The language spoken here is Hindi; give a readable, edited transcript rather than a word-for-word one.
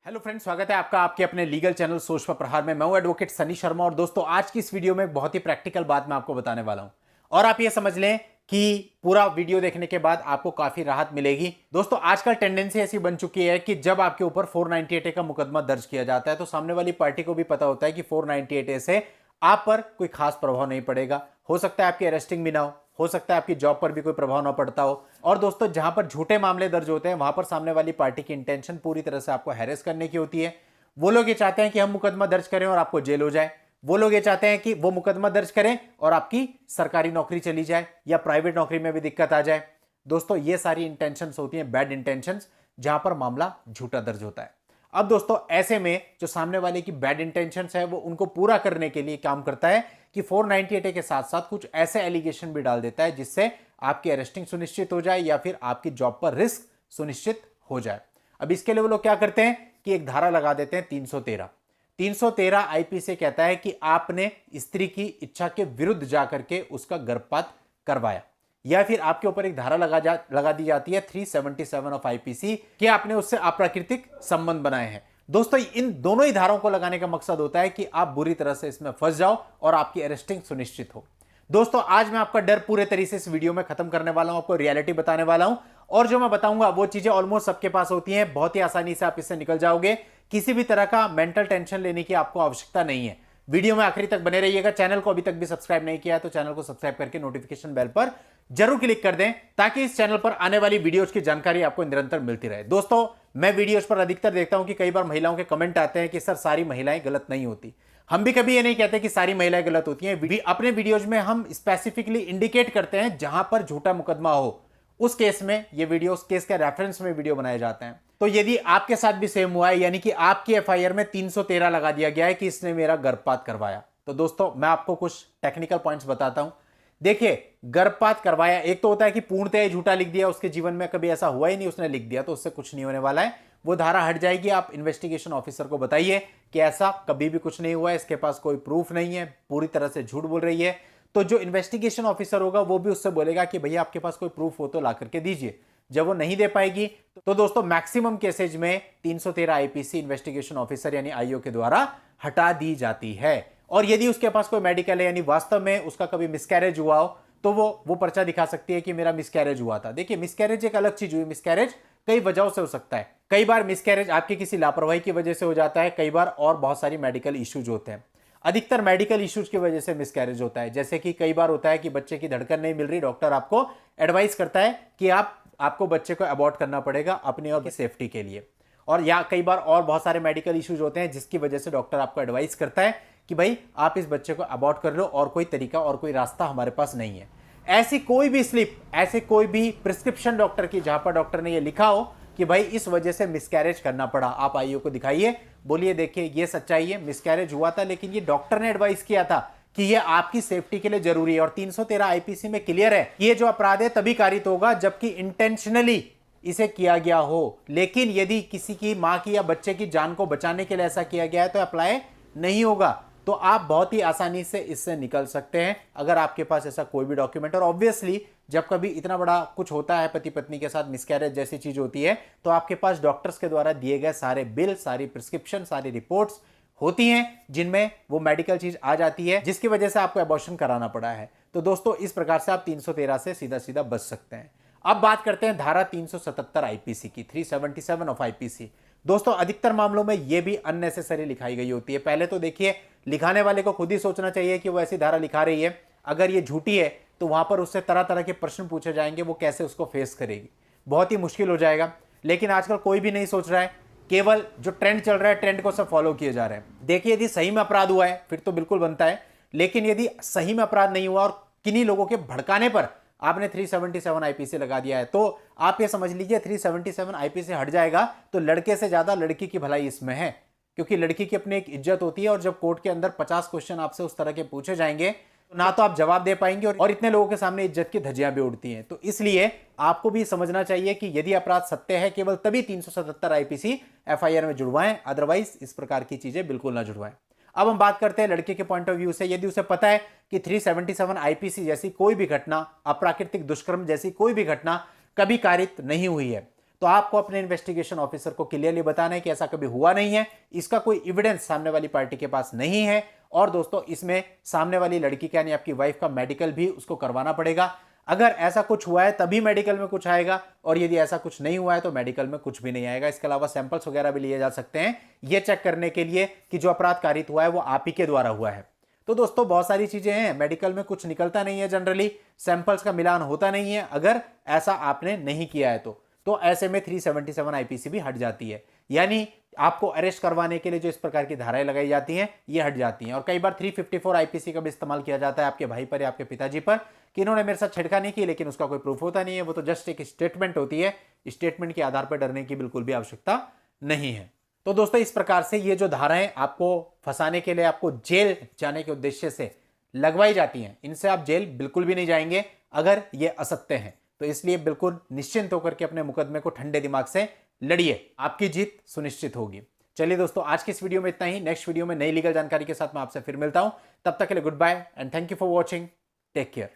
हेलो फ्रेंड्स, स्वागत है आपका आपके अपने लीगल चैनल सोच पर प्रहार में। मैं हूं एडवोकेट सनी शर्मा और दोस्तों आज की इस वीडियो में एक बहुत ही प्रैक्टिकल बात मैं आपको बताने वाला हूं और आप ये समझ लें कि पूरा वीडियो देखने के बाद आपको काफी राहत मिलेगी। दोस्तों आजकल टेंडेंसी ऐसी बन चुकी है कि जब आपके ऊपर 498A का मुकदमा दर्ज किया जाता है तो सामने वाली पार्टी को भी पता होता है कि 498A से आप पर कोई खास प्रभाव नहीं पड़ेगा। हो सकता है आपकी अरेस्टिंग भी ना हो सकता है आपकी जॉब पर भी कोई प्रभाव ना पड़ता हो। और दोस्तों जहां पर झूठे मामले दर्ज होते हैं वहां पर सामने वाली पार्टी की इंटेंशन पूरी तरह से आपको हैरेस करने की होती है। वो लोग ये चाहते हैं कि हम मुकदमा दर्ज करें और आपको जेल हो जाए। वो लोग ये चाहते हैं कि वो मुकदमा दर्ज करें और आपकी सरकारी नौकरी चली जाए या प्राइवेट नौकरी में भी दिक्कत आ जाए। दोस्तों ये सारी इंटेंशंस होती हैं बैड इंटेंशंस, जहां पर मामला झूठा दर्ज होता है। अब दोस्तों ऐसे में जो सामने वाले की बैड इंटेंशंस है वो उनको पूरा करने के लिए काम करता है कि 498A के साथ साथ कुछ ऐसे एलिगेशन भी डाल देता है जिससे आपकी अरेस्टिंग सुनिश्चित हो जाए या फिर आपकी जॉब पर रिस्क सुनिश्चित हो जाए। अब इसके लिए वो लोग क्या करते हैं कि एक धारा लगा देते हैं 313 आईपीसी कहता है कि आपने स्त्री की इच्छा के विरुद्ध जाकर के उसका गर्भपात करवाया, या फिर आपके ऊपर एक धारा लगा दी जाती है 377 ऑफ आईपीसी कि आपने उससे अप्राकृतिक संबंध बनाए हैं। दोस्तों इन दोनों ही धाराओं को लगाने का मकसद होता है कि आप बुरी तरह से इसमें फंस जाओ और आपकी अरेस्टिंग सुनिश्चित हो। दोस्तों आज मैं आपका डर पूरे तरीके से इस वीडियो में खत्म करने वाला हूं, आपको रियलिटी बताने वाला हूं और जो मैं बताऊंगा वो चीजें ऑलमोस्ट सबके पास होती हैं, बहुत ही आसानी से आप इससे निकल जाओगे। किसी भी तरह का मेंटल टेंशन लेने की आपको आवश्यकता नहीं है। वीडियो में आखिरी तक बने रहिएगा। चैनल को अभी तक भी सब्सक्राइब नहीं किया है तो चैनल को सब्सक्राइब करके नोटिफिकेशन बेल पर जरूर क्लिक कर दें ताकि इस चैनल पर आने वाली वीडियोस की जानकारी आपको निरंतर मिलती रहे। दोस्तों मैं वीडियोस पर अधिकतर देखता हूं कि कई बार महिलाओं के कमेंट आते हैं कि सर सारी महिलाएं गलत नहीं होती। हम भी कभी ये नहीं कहते कि सारी महिलाएं गलत होती हैं। अपने वीडियोज में हम स्पेसिफिकली इंडिकेट करते हैं जहां पर झूठा मुकदमा हो उस केस में ये वीडियो केस के रेफरेंस में वीडियो बनाए जाते हैं। तो यदि आपके साथ भी सेम हुआ है यानी कि आपकी एफआईआर में 313 लगा दिया गया है कि इसने मेरा गर्भपात करवाया, तो दोस्तों मैं आपको कुछ टेक्निकल पॉइंट्स बताता हूं। देखिए गर्भपात करवाया एक तो होता है कि पूर्णतः झूठा लिख दिया, उसके जीवन में कभी ऐसा हुआ ही नहीं, उसने लिख दिया तो उससे कुछ नहीं होने वाला है, वो धारा हट जाएगी। आप इन्वेस्टिगेशन ऑफिसर को बताइए कि ऐसा कभी भी कुछ नहीं हुआ है, इसके पास कोई प्रूफ नहीं है, पूरी तरह से झूठ बोल रही है। तो जो इन्वेस्टिगेशन ऑफिसर होगा वो भी उससे बोलेगा कि भैया आपके पास कोई प्रूफ हो तो ला करके दीजिए। जब वो नहीं दे पाएगी तो दोस्तों मैक्सिमम केसेज में 313 आईपीसी इन्वेस्टिगेशन ऑफिसर यानी आईओ के द्वारा हटा दी जाती है। और यदि उसके पास कोई मेडिकल है यानी वास्तव में उसका कभी मिसकैरेज हुआ हो तो वो पर्चा दिखा सकती है कि मेरा मिसकैरेज हुआ था। देखिए मिसकैरेज एक अलग चीज हुई, मिसकैरेज कई वजहों से हो सकता है। कई बार मिसकैरेज आपकी किसी लापरवाही की वजह से हो जाता है, कई बार और बहुत सारी मेडिकल इश्यूज होते हैं। अधिकतर मेडिकल इश्यूज की वजह से मिसकैरेज होता है। जैसे कि कई बार होता है कि बच्चे की धड़कन नहीं मिल रही, डॉक्टर आपको एडवाइस करता है कि आपको बच्चे को अबॉर्ट करना पड़ेगा अपने और सेफ्टी के लिए। और या कई बार और बहुत सारे मेडिकल इश्यूज होते हैं जिसकी वजह से डॉक्टर आपको एडवाइस करता है कि भाई आप इस बच्चे को अबॉर्ट कर लो और कोई तरीका और कोई रास्ता हमारे पास नहीं है। ऐसी कोई भी स्लिप, ऐसे कोई भी प्रिस्क्रिप्शन डॉक्टर की जहां पर डॉक्टर ने ये लिखा हो कि भाई इस वजह से मिसकैरेज करना पड़ा, आप आईओ को दिखाइए, बोलिए देखिए ये सच्चाई है, मिसकैरेज हुआ था लेकिन ये डॉक्टर ने एडवाइस किया था कि ये आपकी सेफ्टी के लिए जरूरी है। और 313 आईपीसी में क्लियर है ये जो अपराध है तभी कारित होगा जबकि इंटेंशनली इसे किया गया हो। लेकिन यदि किसी की मां की या बच्चे की जान को बचाने के लिए ऐसा किया गया है तो अप्लाई नहीं होगा। तो आप बहुत ही आसानी से इससे निकल सकते हैं अगर आपके पास ऐसा कोई भी डॉक्यूमेंट। और ऑब्वियसली जब कभी इतना बड़ा कुछ होता है, पति पत्नी के साथ मिसकैरेज जैसी चीज होती है, तो आपके पास डॉक्टर्स के द्वारा दिए गए सारे बिल, सारी प्रिस्क्रिप्शन, सारी रिपोर्ट्स होती हैं जिनमें वो मेडिकल चीज आ जाती है जिसकी वजह से आपको अबॉर्शन कराना पड़ा है। तो दोस्तों इस प्रकार से आप 313 से सीधा सीधा बच सकते हैं। अब बात करते हैं धारा 377 आईपीसी की, 377 ऑफ आईपीसी। दोस्तों अधिकतर मामलों में यह भी अननेसेसरी लिखाई गई होती है। पहले तो देखिए लिखाने वाले को खुद ही सोचना चाहिए कि वो ऐसी धारा लिखा रही है, अगर ये झूठी है तो वहां पर उससे तरह तरह के प्रश्न पूछे जाएंगे, वो कैसे उसको फेस करेगी, बहुत ही मुश्किल हो जाएगा। लेकिन आजकल कोई भी नहीं सोच रहा है, केवल जो ट्रेंड चल रहा है ट्रेंड को सब फॉलो किए जा रहे हैं। देखिए यदि सही में अपराध हुआ है फिर तो बिल्कुल बनता है, लेकिन यदि सही में अपराध नहीं हुआ और किन्हीं लोगों के भड़काने पर आपने 377 आईपीसी लगा दिया है तो आप ये समझ लीजिए 377 आईपीसी हट जाएगा तो लड़के से ज्यादा लड़की की भलाई इसमें है, क्योंकि लड़की की अपनी एक इज्जत होती है। और जब कोर्ट के अंदर 50 क्वेश्चन आपसे उस तरह के पूछे जाएंगे तो ना तो आप जवाब दे पाएंगे और इतने लोगों के सामने इज्जत की धज्जियां भी उड़ती हैं। तो इसलिए आपको भी समझना चाहिए कि यदि अपराध सत्य है केवल तभी 377 आईपीसी एफआईआर में जुड़वाएं, अदरवाइज इस प्रकार की चीजें बिल्कुल ना जुड़वाएं। अब हम बात करते हैं लड़के के पॉइंट ऑफ व्यू से। यदि उसे पता है कि 377 आईपीसी जैसी कोई भी घटना, अप्राकृतिक दुष्कर्म जैसी कोई भी घटना कभी कारित नहीं हुई है, तो आपको अपने इन्वेस्टिगेशन ऑफिसर को क्लियरली बताना है कि ऐसा कभी हुआ नहीं है, इसका कोई एविडेंस सामने वाली पार्टी के पास नहीं है। और दोस्तों इसमें सामने वाली लड़की का यानी आपकी वाइफ का मेडिकल भी उसको करवाना पड़ेगा। अगर ऐसा कुछ हुआ है तभी मेडिकल में कुछ आएगा, और यदि ऐसा कुछ नहीं हुआ है तो मेडिकल में कुछ भी नहीं आएगा। इसके अलावा सैंपल्स वगैरह भी लिए जा सकते हैं यह चेक करने के लिए कि जो अपराध कारित हुआ है वो आप ही के द्वारा हुआ है। तो दोस्तों बहुत सारी चीजें हैं, मेडिकल में कुछ निकलता नहीं है, जनरली सैंपल्स का मिलान होता नहीं है अगर ऐसा आपने नहीं किया है तो ऐसे में 377 आईपीसी भी हट जाती है, यानी आपको अरेस्ट करवाने के लिए जो इस प्रकार की धाराएं लगाई जाती हैं ये हट जाती हैं। और कई बार 354 आईपीसी का भी इस्तेमाल किया जाता है आपके भाई पर या आपके पिताजी पर कि इन्होंने मेरे साथ छेड़खानी की, लेकिन उसका कोई प्रूफ होता नहीं है, वो तो जस्ट एक स्टेटमेंट होती है। स्टेटमेंट के आधार पर डरने की बिल्कुल भी आवश्यकता नहीं है। तो दोस्तों इस प्रकार से ये जो धाराएं आपको फंसाने के लिए, आपको जेल जाने के उद्देश्य से लगवाई जाती हैं, इनसे आप जेल बिल्कुल भी नहीं जाएंगे अगर ये असत्य हैं। तो इसलिए बिल्कुल निश्चिंत होकर के अपने मुकदमे को ठंडे दिमाग से लड़िए, आपकी जीत सुनिश्चित होगी। चलिए दोस्तों आज की इस वीडियो में इतना ही। नेक्स्ट वीडियो में नई लीगल जानकारी के साथ मैं आपसे फिर मिलता हूं। तब तक के लिए good bye and thank you for watching. Take care.